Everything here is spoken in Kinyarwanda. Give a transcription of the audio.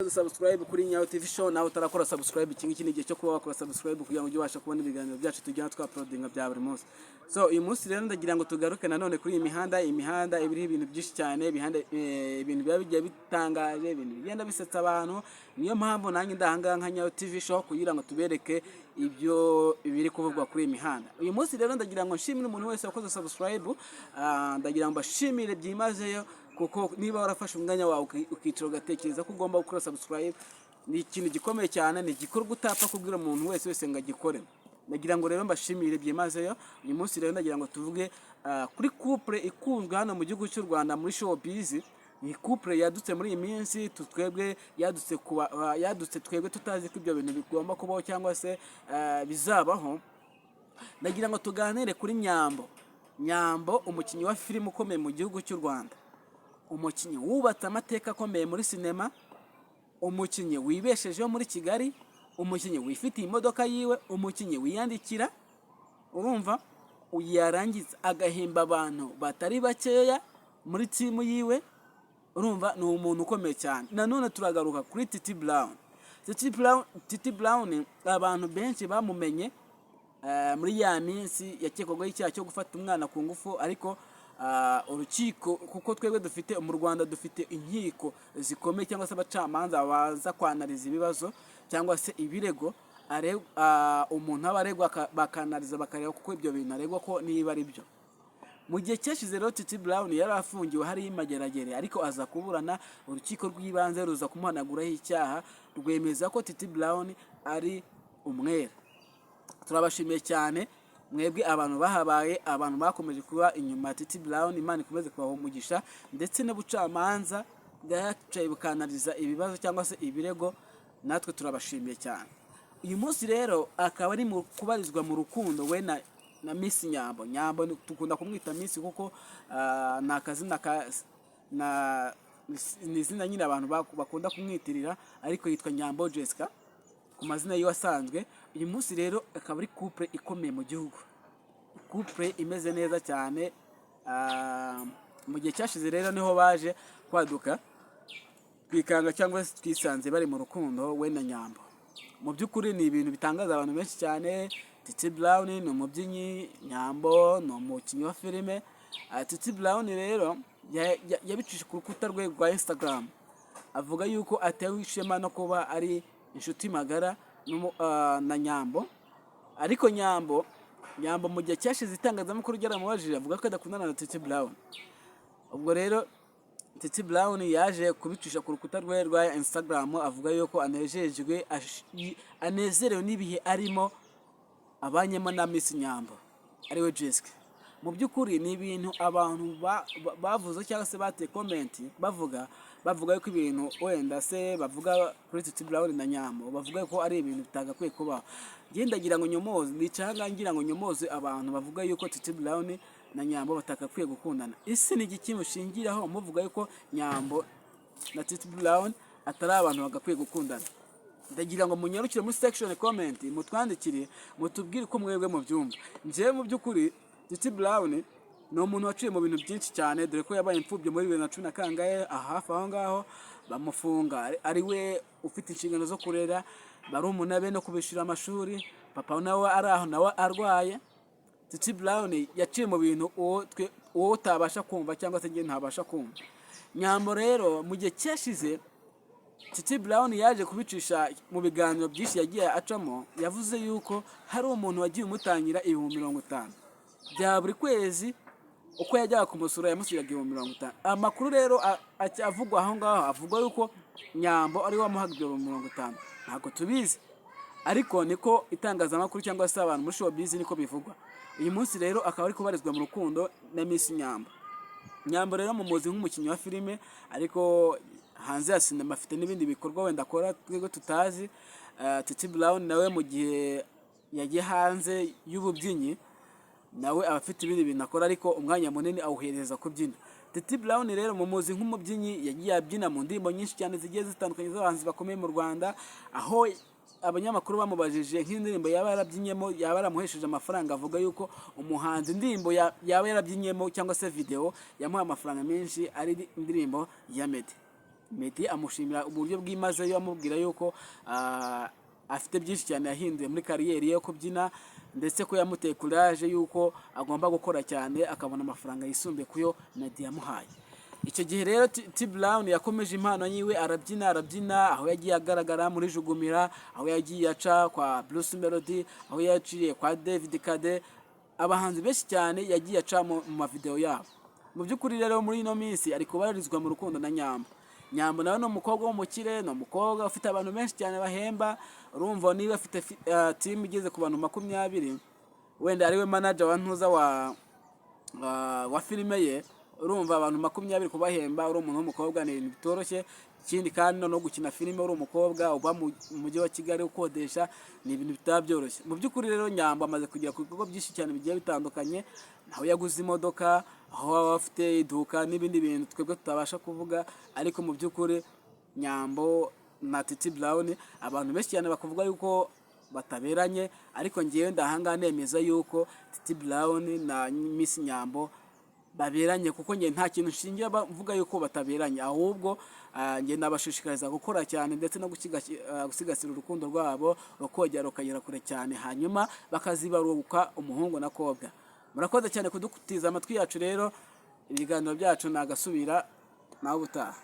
subscribe kuri Nyayo TV show nawe utarakora subscribe iki ni igihe cyo kuba wakora subscribe kugira ngo ujye ubasha kubona ibiganiro byacu tujyana twa uploading bya buri munsi. So uyu munsi rero ndagira ngo tugaruke nanone kuri imihanda ibiri ibintu byinshi cyane ibintu bigiye bitangaje ibintu bigenda bisetsa abantu. Niyo mpamvu nanjye ndahanga nka Nyayo TV show kugira ngo tubereke ibyo biri kuvugwa kuri imihanda. Uyu munsi rero ndagira ngo nshimire umuntu wese wakoze subscribe, ndagira ngo bashimire byimazeyo kuko niba warafashe umwanya wawe ukiciro gatekereza ko ugomba gukora subscribe, ni ikintu gikomeye cyane, ni igikorwa utapfa kubwira umuntu wese ngo agikore. Ndagira ngo rero mbashimire byimazeyo. Uyu munsi rero ndagira ngo tuvuge kuri couple ikunzwe hano mu gihugu cy'u Rwanda muri showbiz. Ni couple yadutse muri iyi minsi, twebwe yadutse twebwe tutazi ko ibyo bintu bigomba kubaho cyangwa se bizabaho. Ndagira ngo tuganire kuri Nyambo, umukinnyi wa filime ukomeye mu gihugu cy'u Rwanda, umukinnyi wubatse amateka akomeye muri sinema, umukinnyi wibeshejeho muri Kigali, umukinnyi wifitiye imodoka yiwe, umukinnyi wiyandikira, urumva yarangiza agahemba abantu batari bakeya muri timu yiwe, urumva ni umuntu ukomeye cyane. Nanone turagaruka kuri Titi Brown. Abantu benshi bamumenye muri ya minsi yakekwaho icyaha cyo gufata umwana ku ngufu, ariko urukiko kuko twebwe dufite mu Rwanda dufite inkiko zikomeye cyangwa se abacamanza baza kwanariza ibibazo cyangwa se ibirego umuntu abaregwa bakanariza bakareba kuko ibyo bintu aregwa ko niba ari byo. Mu gihe cyashize rero Titi Brown yari afungiwe hari imageragere, ariko aza kuburana, urukiko rw'ibanze ruza kumuhanaguraho icyaha rwemeza ko Titi Brown ari umwere. Turabashimiye cyane mwebwe abantu bahabaye, abantu bakomeje kuba inyuma ya Titi Brown, Imana ikomeze kubaha umugisha, ndetse n'ubucamanza bwacaye bukanariza ibibazo cyangwa se ibirego, natwe turabashimiye cyane. Uyu munsi rero akaba ari mu kubarizwa mu rukundo we na Miss Nyambo. Tukunda kumwita Miss kuko ni akazina ni izina nyine abantu bakunda kumwitirira, ariko yitwa Nyambo Jessica ku mazina yiwe asanzwe. Uyu munsi rero akaba ari couple ikomeye mu gihugu, couple imeze neza cyane. Mu gihe cyashize rero niho baje kwaduka twikanga cyangwa se twisanze bari mu rukundo we na Nyambo. Mu by'ukuri ni ibintu bitangaza abantu benshi cyane. Titi Brown ni umubyinnyi, Nyambo ni umukinnyi wa filime. Titi Brown rero yabicishije ku rukuta rwe rwa Instagram, avuga yuko atewe ishema no kuba ari inshuti magara na Nyambo. Ariko Nyambo mu gihe cyashize itangazamakuru ryaramubajije avuga ko adakundana na Titi Brown. Ubwo rero Titi Brown yaje kubicisha ku rukuta rwe rwa Instagram, avuga yuko anezerewe n'ibihe arimo abanyemo na Miss Nyambo ariwe Jessica. Mu by'ukuri ni ibintu abantu bavuze cyangwa se bateye comment bavuga yuko ibintu wenda se bavuga kuri Titi Brown na Nyambo bavuga ko ari ibintu bitagakwiye kuba. Ndagira ngo nyomoze ngira ngo nyomoze abantu bavuga yuko Titi Brown na Nyambo batakakwiye gukundana. Isi ni iki mushingiraho muvuga yuko Nyambo na Titi Brown atari abantu bagakwiye gukundana? Ndagira ngo munyarukire muri section comment mutwandikire mutubwire ko mwebwe mu byumva. Nje mu by'ukuri Titi Brown ni umuntu waciye mu bintu byinshi cyane, dore ko yabaye imfubyi muri 2010 kangahe hafi aho ngaho bamufunga, ari we ufite inshingano zo kurera barumuna be no kubishira amashuri, papa nawe ari aho nawe arwaye. Titi Brown yaciye mu bintu uwo utabasha kumva cyangwa se nge ntabasha kumva. Nyambo rero mu gihe cyashize Titi Brown yaje kubicisha mu biganiro byinshi yagiye acamo, yavuze yuko hari umuntu wagiye umutangira 50,000 bya buri kwezi, uko yajyaga kumusura yamusiraga 50,000. Amakuru rero avugwa aho ngaho avuga yuko Nyambo ari wamuhaga 50,000. Ntabwo tubizi, ariko niko itangazamakuru cyangwa se abantu muri showbiz niko bivugwa. Uyu munsi rero akaba ari kubarizwa mu rukundo na Miss Nyambo rero mumuzi nk'umukinnyi wa filime, ariko hanze ya sinema afite n'ibindi bikorwa wenda akora twego tutazi. Titi Brown nawe mu gihe yagiye hanze y'ububyinyi nawe abafite ibindi bintu akora, ariko umwanya munini awuhereza kubyina. Titi Brown rero mumuzi nk'umubyinnyi, yagiye abyina mu ndirimbo nyinshi cyane zigiye zitandukanye z'abahanzi bakomeye mu Rwanda, aho abanyamakuru bamubajije nk'indirimbo yaba yarabyinyemo yaba yaramuhesheje amafaranga, avuga yuko umuhanzi indirimbo yaba yarabyinyemo cyangwa se video yamuha amafaranga menshi ari indirimbo ya Meddy. Meddy amushimira uburyo bwimazeyo, amubwira yuko afite byinshi cyane yahinduye muri kariyeri ye yo kubyina, ndetse ko yamuteye courage yuko agomba gukora cyane akabona amafaranga yisumbuye kuyo Meddy yamuhaye. Icyo gihe rero T Brown yakomeje impano yiwe, arabyina aho yagiye agaragara muri Jugumira, aho yagiye aca kwa Bruce Melody, aho yaciye kwa David Kade, abahanzi benshi cyane yagiye aca mu mavideo yabo. Mu by'ukuri rero muri ino minsi ari kubarizwa mu rukundo na Nyambo. Nyambo nawe ni umukobwa w'umukire, ni umukobwa ufite abantu benshi cyane bahemba. Urumva niba afite team igeze ku bantu 20, wenda ariwe manager wa ntuza wa filime ye, urumva abantu 20 kubahemba uri umuntu w'umukobwa ni ibintu bitoroshye. Ikindi kandi no gukina filime uri umukobwa uba mu mujyi wa Kigali ukodesha ni ibintu bitabyoroshye. Mu by'ukuri rero Nyambo amaze kugera ku bikorwa byinshi cyane bigiye bitandukanye, aho yaguze imodoka, aho afite iduka n'ibindi bintu twebwe tutabasha kuvuga, ariko mu by'ukuri Nyambo na T Brown abantu benshi cyane bakavuga yuko bataberanye, ariko ngewe ndahanga nemeza yuko T Brown na Miss Nyambo baberanye, kuko nge nta kintu nshingiye bavuga yuko bataberanye, ahubwo nge nabashishikariza gukora cyane ndetse no gusigasira urukundo rwabo rukogera rukagera kure cyane, hanyuma bakazibaruka umuhungu na kobwa. Murakoze cyane kudutiza amatwi yacu rero, ibiganiro byacu nagasubira nawe ubutaha.